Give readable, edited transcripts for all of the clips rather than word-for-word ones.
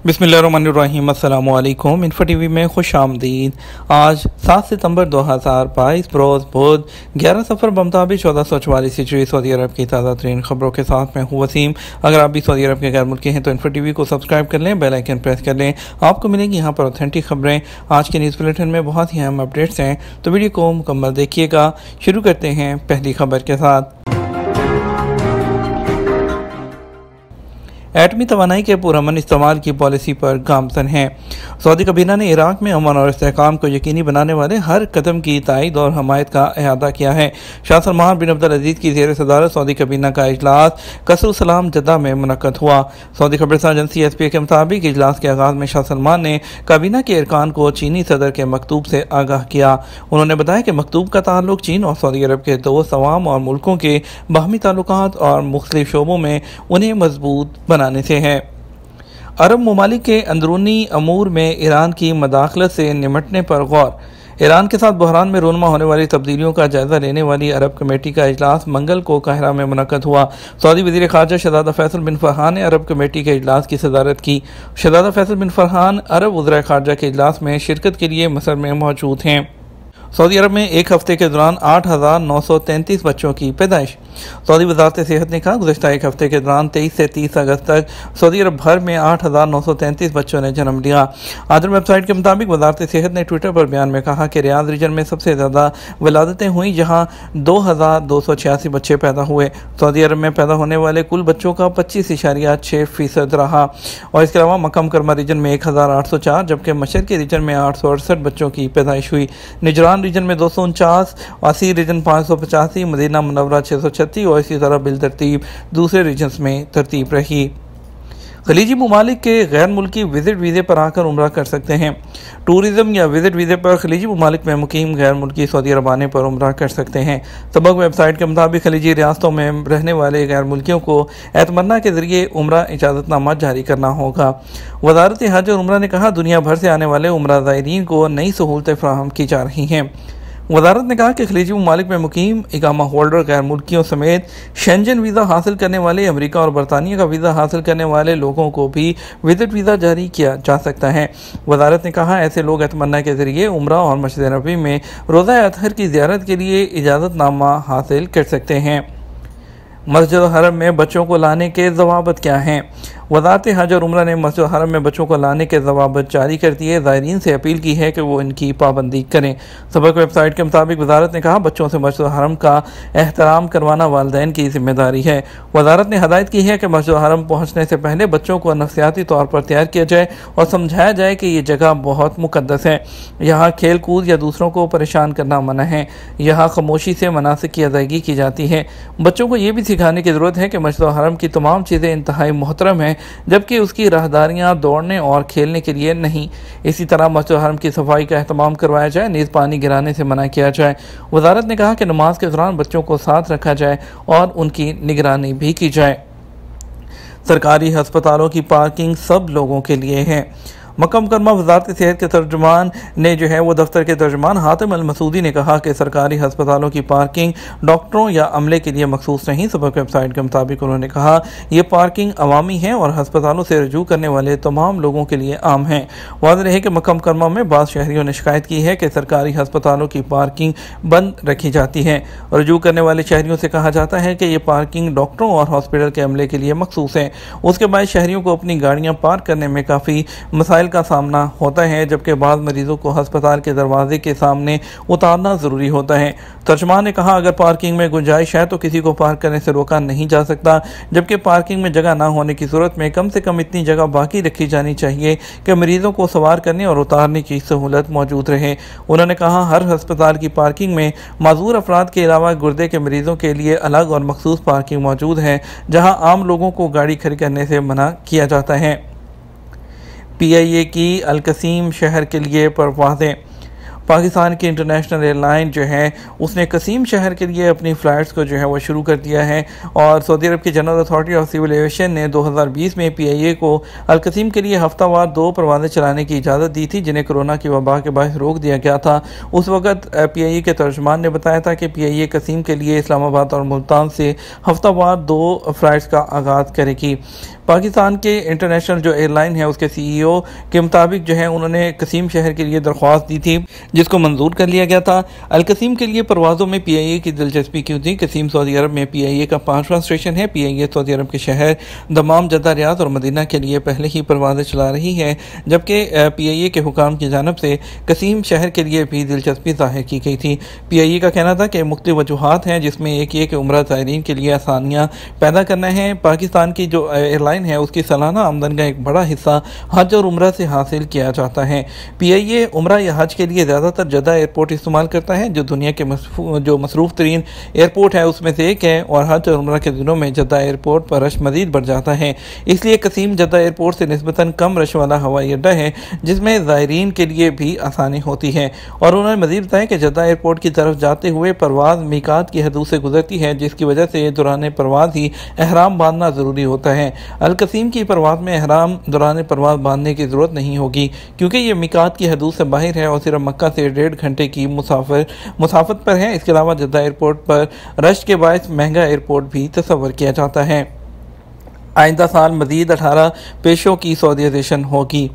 बिस्मिल्लाहिर्रहमानिर्रहीम अस्सलामु अलैकुम। इन्फो टीवी में खुश आमदीद। आज 7 सितंबर 2022 रोज़ बुध 11 सफ़र बमताबिक 1444 हिजरी सऊदी अरब की ताज़ा तरीन खबरों के साथ मैं हूँ वसीम। अगर आप भी सऊदी अरब के गैर मुल्की हैं तो इन्फो टीवी को सब्सक्राइब कर लें, बेल आइकन प्रेस कर लें। आपको मिलेंगी यहाँ पर ऑथेंटिक खबरें। आज के न्यूज़ बुलेटिन में बहुत ही अहम अपडेट्स हैं, तो वीडियो को मुकम्मल देखिएगा। शुरू करते हैं पहली खबर के साथ। एटमी तवानाई के पुरअमन इस्तेमाल की पॉलिसी पर गामजन है। सऊदी काबीना ने इराक में अमन और इस्तेहकाम को यकीनी बनाने वाले हर कदम की तायद और हमायत का अहाता किया है। शाह सलमान बिन अब्दुल अजीज़ की ज़ेर सदारत सऊदी काबीना का इजलास कसरुसलाम जद्दा में मुनक्कद हुआ। सऊदी खबरसां एजेंसी SPA के मुताबिक इजलास के आगाज़ में शाह सलमान ने काबीना के अरकान को चीनी सदर के मकतूब से आगाह किया। उन्होंने बताया कि मकतूब का ताल्लुक चीन और सऊदी अरब के दोस्त अवाम और मुल्कों के बाहमी ताल्लुकात और मुख्तलिफ शोबों में उन्हें मजबूत बनाने से है। अरब ममालिक के अंदरूनी अमूर में ईरान की मदाखलत से निमटने पर गौर। ईरान के साथ बहरान में रोनमा होने वाली तब्दीलियों का जायजा लेने वाली अरब कमेटी का इजलास मंगल को काहिरा में मुनक्कद हुआ। सऊदी वज़ीर ख़ारजा शहज़ादा फैसल बिन फरहान ने अरब कमेटी के इजलास की सदारत की। शहज़ादा फैसल बिन फरहान अरब वज़ीर ख़ारजा के इजलास में शिरकत के लिए मसर में मौजूद हैं। सऊदी अरब में एक हफ्ते के दौरान 8,933 बच्चों की पैदाइश। सऊदी वज़ारत सेहत ने कहा, गुज़श्ता एक हफ्ते के दौरान 23 से 30 अगस्त तक सऊदी अरब भर में 8,933 बच्चों ने जन्म लिया। आदम वेबसाइट के मुताबिक वज़ारत सेहत ने ट्विटर पर बयान में कहा कि रियाद रीजन में सबसे ज़्यादा विलादतें हुई, जहाँ 2,286 बच्चे पैदा हुए। सऊदी अरब में पैदा होने वाले कुल बच्चों का 25.6% रहा। और इसके अलावा मक्का मुकर्रमा रीजन में 1,804 जबकि मशरक़ी रीजन में 868 बच्चों की पैदाइश हुई। निजरान रीजन में 249, वासी रीजन 585, मदीना मुनव्वरा 636 और इसी तरह बिलतरतीब दूसरे रीजन्स में तरतीब रही। खलीजी ममालिक के गैर मुल्की विजिट वीज़े पर आकर उम्रा कर सकते हैं। टूरिज़म या विजिट वीज़े पर खलीजी ममालिक में मुकीम गैर मुल्की सऊदी अरब आने पर उम्रा कर सकते हैं। सबक वेबसाइट के मुताबिक खलीजी रियासतों में रहने वाले गैर मुल्कियों को एतमन्ना के ज़रिए उम्रा इजाज़तनामा जारी करना होगा। वज़ारत हज और उम्रा ने कहा, दुनिया भर से आने वाले उम्रा ज़ायरीन को नई सहूलतें फराहम की जा रही हैं। वज़ारत ने कहा कि खलीजी ममालिक में मुकीम इकामा होल्डर गैर मुल्कियों समेत शेंजन वीज़ा हासिल करने वाले, अमेरिका और बरतानिया का वीज़ा हासिल करने वाले लोगों को भी विजिट वीज़ा जारी किया जा सकता है। वज़ारत ने कहा, ऐसे लोग एतमन्ना के ज़रिए उम्रा और मस्जिद नबवी में रोज़ा अतहर की ज़ियारत के लिए इजाज़तनामा हासिल कर सकते हैं। मस्जिद हरम में बच्चों को लाने के ज़वाबित क्या हैं? वज़ारत हज और उम्रा ने मस्जिद हरम में बच्चों को लाने के ज़वाबित जारी कर दिए। ज़ायरीन से अपील की है कि वो इनकी पाबंदी करें। सबक वेबसाइट के मुताबिक वज़ारत ने कहा, बच्चों से मस्जिद हरम का एहतराम करवाना वालिदैन की जिम्मेदारी है। वज़ारत ने हदायत की है कि मस्जिद हरम पहुँचने से पहले बच्चों को नफ्सियाती तौर पर तैयार किया जाए और समझाया जाए कि ये जगह बहुत मुक़द्दस है। यहाँ खेल कूद या दूसरों को परेशान करना मना है। यहाँ खामोशी से मनासिक की अदायगी की जाती है। बच्चों को ये भी सिखाने की ज़रूरत है कि मस्जिद हरम की तमाम चीज़ें इंतहाई मोहतरम हैं, जबकि उसकी राहदारियाँ दौड़ने और खेलने के लिए नहीं। इसी तरह मस्जिद हरम की सफाई का अहतमाम करवाया जाए, नीज़ पानी गिराने से मना किया जाए। वज़ारत ने कहा कि नमाज के दौरान बच्चों को साथ रखा जाए और उनकी निगरानी भी की जाए। सरकारी हस्पतालों की पार्किंग सब लोगों के लिए है। मक्का मुकर्रमा वज़ारत सेहत के तर्जुमान ने वो दफ्तर के तर्जुमान हातिम अल मसूदी ने कहा कि सरकारी हस्पतालों की पार्किंग डॉक्टरों या अमले के लिए मखसूस नहीं। सबक वेबसाइट के मुताबिक उन्होंने कहा, यह पार्किंग अवामी है और हस्पतालों से रजू करने वाले तमाम लोगों के लिए आम है। वाज़ेह रहे कि मक्का मुकर्रमा में बाज़ शहरियों ने शिकायत की है कि सरकारी हस्पतालों की पार्किंग बंद रखी जाती है। रजू करने वाले शहरियों से कहा जाता है कि ये पार्किंग डॉक्टरों और हॉस्पिटल के अमले के लिए मखसूस है। उसके बाद शहरियों को अपनी गाड़ियाँ पार्क करने में काफ़ी मसाइल का सामना होता है, जबकि बाद मरीजों को अस्पताल के दरवाजे के सामने उतारना ज़रूरी होता है। तर्जुमान ने कहा, अगर पार्किंग में गुंजाइश है तो किसी को पार्क करने से रोका नहीं जा सकता, जबकि पार्किंग में जगह ना होने की सूरत में कम से कम इतनी जगह बाकी रखी जानी चाहिए कि मरीजों को सवार करने और उतारने की सहूलत मौजूद रहे। उन्होंने कहा, हर अस्पताल की पार्किंग में माजूर अफराद के अलावा गुर्दे के मरीजों के लिए अलग और मखसूस पार्किंग मौजूद है, जहाँ आम लोगों को गाड़ी खड़ी करने से मना किया जाता है। PIA की अल-कसीम शहर के लिए परवाज़ें। पाकिस्तान की इंटरनेशनल एयरलाइन उसने कसीम शहर के लिए अपनी फ़्लाइट्स को वो शुरू कर दिया है। और सऊदी अरब की General Authority of Civil Aviation ने 2020 में PIA को अल-कसीम के लिए हफ्तावार 2 परवाज़ें चलाने की इजाज़त दी थी, जिन्हें कोरोना की वबा के बायस रोक दिया गया था। उस वक़्त PIA के तर्जुमान ने बताया था कि PIA कसीम के लिए इस्लामाबाद और मुल्तान से हफ्तावार 2 फ़्लाइट्स का आगाज़ करेगी। पाकिस्तान के इंटरनेशनल जो एयरलाइन है उसके CEO के मुताबिक जो है उन्होंने कसीम शहर के लिए दरख्वास्त दी थी, जिसको मंजूर कर लिया गया था। अलकसीम के लिए परवाज़ों में PIA की दिलचस्पी क्यों थी? कसीम सऊदी अरब में PIA का 5वां स्टेशन है। PIA सऊदी अरब के शहर दमाम, जद्दा, रियाद और मदीना के लिए पहले ही परवाज़ें चला रही है, जबकि PIA के हुकाम की जानब से कसीम शहर के लिए भी दिलचस्पी जाहिर की गई थी। PIA का कहना था कि मुख्तलिफ वजूहात हैं, जिसमें एक ये कि उम्रा ज़ायरीन के लिए आसानियाँ पैदा करना है। पाकिस्तान की जो एयरलाइन है उसकी सालाना आमदन का एक बड़ा हिस्सा हज और उम्रा से हासिल किया जाता है। PIA उम्रा या हज के लिए ज़्यादातर जद्दा एयरपोर्ट इस्तेमाल करता है, जो दुनिया के जो मसरूफ़ तरीन एयरपोर्ट है उसमें से एक है, और हज और उम्रा के दिनों में जद्दा एयरपोर्ट पर रश मज़ीद बढ़ जाता है। इसलिए कसीम जद्दा एयरपोर्ट से निस्बतन कम रश वाला हवाई अड्डा है, जिसमें ज़ायरीन के लिए भी आसानी होती है। और उन्होंने मज़ीद बताया कि जद्दा एयरपोर्ट की तरफ जाते हुए परवाज़ मीकात की हदूद से गुजरती है, जिसकी वजह से दौरान परवाज़ ही एहराम बांधना ज़रूरी होता है। अलकसीम की परवाज़ में एहराम दौरान परवाज़ बांधने की ज़रूरत नहीं होगी, क्योंकि ये मीकात की हदूद से बाहर है और सिर्फ मक्का से 1.5 घंटे की मुसाफत पर है। इसके अलावा जद्दा एयरपोर्ट पर रश के बायस महंगा एयरपोर्ट भी तस्वर किया जाता है। आइंदा साल मज़ीद 18 पेशों की सऊदीज़ेशन होगी।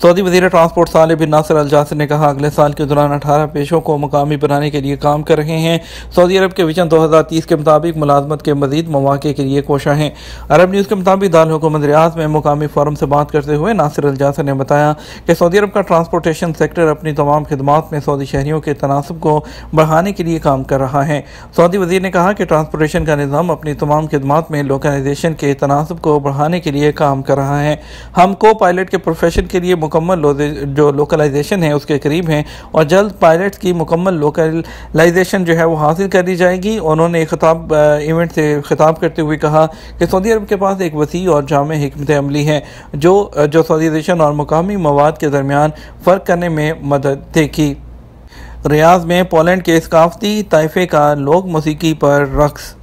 सऊदी वज़ीर ट्रांसपोर्ट सालेह बिन नासिर अल जासिर ने कहा, अगले साल के दौरान 18 पेशों को मुकामी बनाने के लिए काम कर रहे हैं। सऊदी अरब के विजन 2030 के मुताबिक मुलाजमत के मज़ीद मौक़े के लिए कोशा हैं। अरब न्यूज़ के मुताबिक दारुल हुकूमत रियाद में मुकामी फोरम से बात करते हुए नासिर अल जासिर ने बताया कि सऊदी अरब का ट्रांसपोर्टेशन सेक्टर अपनी तमाम खिदमात में सऊदी शहरियों के तनासब को बढ़ाने के लिए काम कर रहा है। सऊदी वज़ीर ने कहा कि ट्रांसपोर्टेशन का निज़ाम अपनी तमाम खिदमात में लोकलाइजेशन के तनासब को बढ़ाने के लिए काम कर रहा है। हम को पायलट के प्रोफेशन के लिए मुकम्मल जो लोकलाइजेशन है उसके करीब हैं और जल्द पायलट्स की मुकम्मल लोकलाइजेशन जो है वो हासिल कर दी जाएगी। उन्होंने इवेंट से खिताब करते हुए कहा कि सऊदी अरब के पास एक वसी और जामे हिकमत अमली है जो सऊदीज़ेशन और मुकामी मवाद के दरमियान फ़र्क करने में मदद देगी। रियाद में पोलैंड के सकाफती ताइफे का लोक मौसीकी पर रक्स।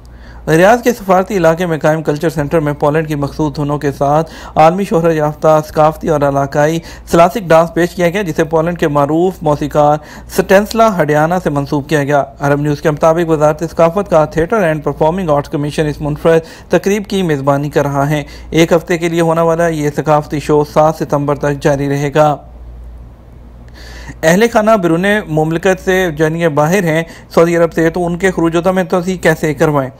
रियाद के सफारती इलाके में कायम कल्चर सेंटर में पोलैंड की मखसूस धुनों के साथ आलमी शोहरत याफ्ता सकाफती और इलाकाई क्लासिक डांस पेश किया गया, जिसे पोलैंड के मारूफ मौसीकार स्टेनिस्ला हडियाना से मंसूब किया गया। अरब न्यूज़ के मुताबिक वजारत सकाफत का theatre and performing arts commission इस मुनफरद तकरीब की मेज़बानी कर रहा है। एक हफ्ते के लिए होने वाला ये सकाफती शो 7 सितंबर तक जारी रहेगा। अहले खाना बिरून मुमलिकत से यानी बाहर हैं सऊदी अरब से, तो उनके खरूजों में तोसी कैसे करवाएं।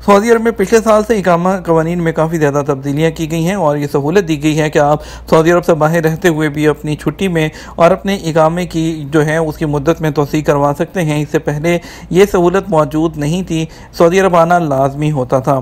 सऊदी अरब में पिछले साल से इकामा कवानीन में काफ़ी ज़्यादा तब्दीलियाँ की गई हैं और ये सहूलत दी गई है कि आप सऊदी अरब से बाहर रहते हुए भी अपनी छुट्टी में और अपने इकामे की जो है उसकी मुद्दत में तोसी करवा सकते हैं। इससे पहले ये सहूलत मौजूद नहीं थी, सऊदी अरब आना लाजमी होता था।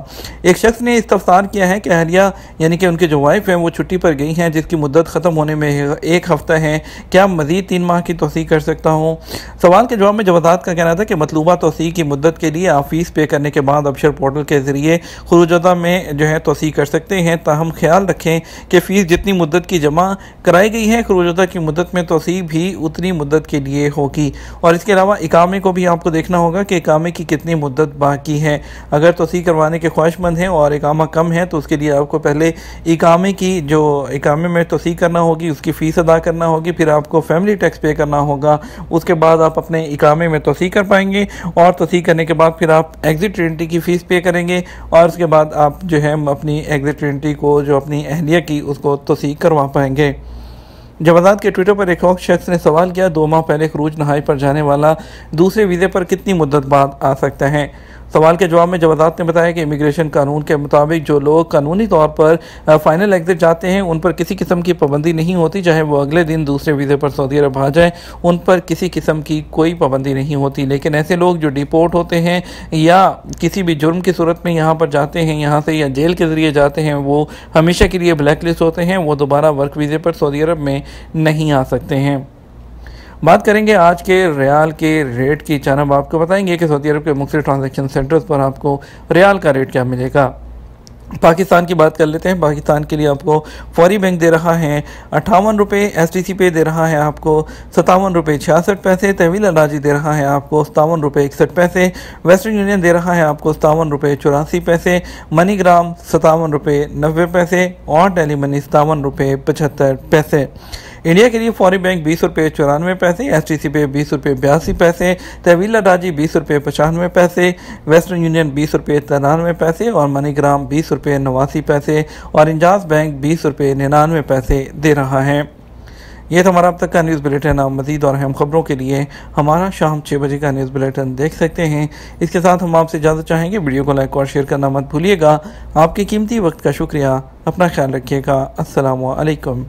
एक शख्स ने इस्तफसार किया है कि अहलिया यानी कि उनके जो वाइफ हैं वो छुट्टी पर गई हैं जिसकी मुद्दत ख़त्म होने में 1 हफ़्ता है, क्या मज़ीद 3 माह की तोसी कर सकता हूँ। सवाल के जवाब में जवादात का कहना था कि मतलूबा तोसी की मुद्दत के लिए आप फीस पे करने के बाद अबशर पोर्टल के ज़रिए खुरूजता में जो है तोसी कर सकते हैं। ताहम ख्याल रखें कि फ़ीस जितनी मुद्दत की जमा कराई गई है खुरूजता की मुद्दत में तोसी भी उतनी मुद्दत के लिए होगी। और इसके अलावा इकामे को भी आपको देखना होगा कि इकामे की कितनी मुद्दत बाकी है। अगर तोसी करवाने के ख्वाहिशमंद हैं और इकामा कम है तो उसके लिए आपको पहले इकामे की जो इकामे में तोसी करना होगी उसकी फ़ीस अदा करना होगी, फिर आपको फैमिली टैक्स पे करना होगा। उसके बाद आप अपने इकामे में तोसी कर पाएंगे और तोसी करने के बाद फिर आप एग्जिट रेंटी की फ़ीस पे करेंगे और उसके बाद आप जो है अपनी एग्जिट रेंटी को जो अपनी अहलिया की उसको तोसी करवा पाएंगे। जवादात के ट्विटर पर एक और शख्स ने सवाल किया, 2 माह पहले खरूज नहाई पर जाने वाला दूसरे वीज़े पर कितनी मुद्दत बाद आ सकता है। सवाल के जवाब में जवादात ने बताया कि इमिग्रेशन कानून के मुताबिक जो लोग कानूनी तौर पर फाइनल एग्जिट जाते हैं उन पर किसी किस्म की पाबंदी नहीं होती, चाहे वो अगले दिन दूसरे वीज़े पर सऊदी अरब आ जाए उन पर किसी किस्म की कोई पाबंदी नहीं होती। लेकिन ऐसे लोग जो डिपोर्ट होते हैं या किसी भी जुर्म की सूरत में यहाँ पर जाते हैं, यहाँ से या जेल के ज़रिए जाते हैं, वो हमेशा के लिए ब्लैक लिस्ट होते हैं, वो दोबारा वर्क वीज़े पर सऊदी अरब में नहीं आ सकते हैं। बात करेंगे आज के रियाल के रेट की। जानब आपको बताएंगे कि सऊदी अरब के मुख्तलिफ ट्रांजैक्शन सेंटर्स पर आपको रियाल का रेट क्या मिलेगा। पाकिस्तान की बात कर लेते हैं। पाकिस्तान के लिए आपको फौरी बैंक दे रहा है 58 रुपये, STC पे दे रहा है आपको 57 रुपये 66 पैसे, तहवील अलाजी दे रहा है आपको 57 रुपये 61 पैसे, वेस्टर्न यूनियन दे रहा है आपको 57 रुपये 84 पैसे, मनीग्राम 57 रुपये 90 पैसे और टेली मनी 57 रुपये 75 पैसे। इंडिया के लिए फौरी बैंक 20 रुपये 94 पैसे, STC पे 20 रुपये 82 पैसे, तहवील अडाजी 20 रुपये 95 पैसे, वेस्टर्न यूनियन 20 रुपये 93 पैसे और मनीग्राम 20 रुपये 89 पैसे और इंजाज बैंक 20 रुपये 99 पैसे दे रहा है। ये तो हमारा अब तक का न्यूज़ बुलेटिन। आप मज़ीद और अहम खबरों के लिए हमारा शाम 6 बजे का न्यूज़ बुलेटिन देख सकते हैं। इसके साथ हम आपसे इजाज़त चाहेंगे। वीडियो को लाइक और शेयर करना मत भूलिएगा। आपके कीमती वक्त का शुक्रिया। अपना ख्याल रखिएगा। अस्सलामु अलैकुम।